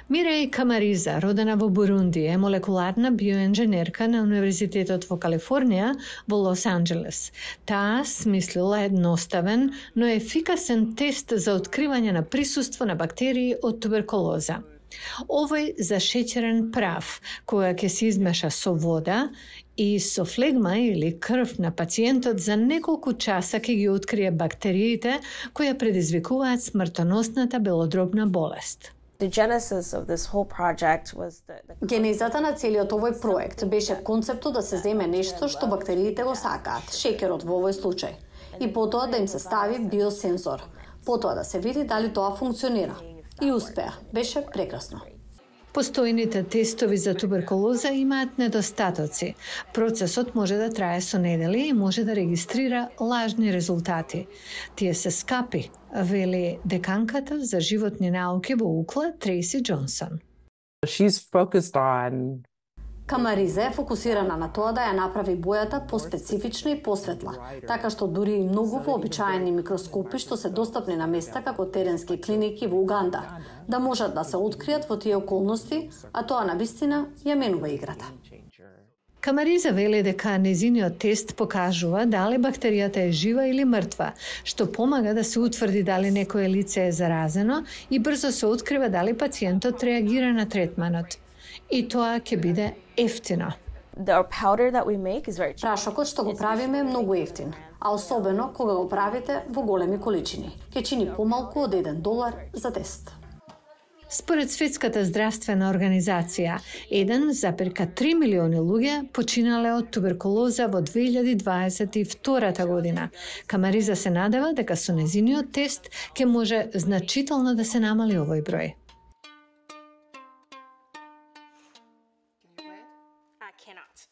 Миреј Камариза, родена во Бурунди, е молекуларна биоинженерка на Универзитетот во Калифорнија во Лос Анџелес. Таа смислила едноставен, но ефикасен тест за откривање на присуство на бактерии од туберкулоза. Овој зашеќерен прав, која ќе се измеша со вода и со флегма или крв на пациентот за неколку часа ќе ги открие бактериите кои предизвикуваат смртоносната белодробна болест. Генезата на целиот овој проект беше концептот да се земе нешто што бактериите го сакаат, шеќерот во овој случај, и потоа да им се стави биосензор, потоа да се види дали тоа функционира. И успеа. Беше прекрасно. Постојните тестови за туберкулоза имаат недостатоци. Процесот може да трае со недели и може да регистрира лажни резултати. Тие се скапи, вели деканката за животни науки во УКЛА Трейси Џонсон. Камариза е фокусирана на тоа да ја направи бојата поспецифична и посветла, така што дури и многу вообичаени микроскопи што се достапни на места како теренски клиники во Уганда, да можат да се откријат во тие околности, а тоа навистина ја менува играта. Камариза вели дека незиниот тест покажува дали бактеријата е жива или мртва, што помага да се утврди дали некое лице е заразено и брзо се открива дали пациентот реагира на третманот. И тоа ќе биде ефтино. Прашокот што го правиме е многу ефтин, а особено кога го правите во големи количини. Ќе чини помалку од $1 за тест. Според Светската здравствена организација, 1,3 милиони луѓе починале од туберкулоза во 2022 година. Камариза се надева дека со незиниот тест ќе може значително да се намали овој број. I cannot.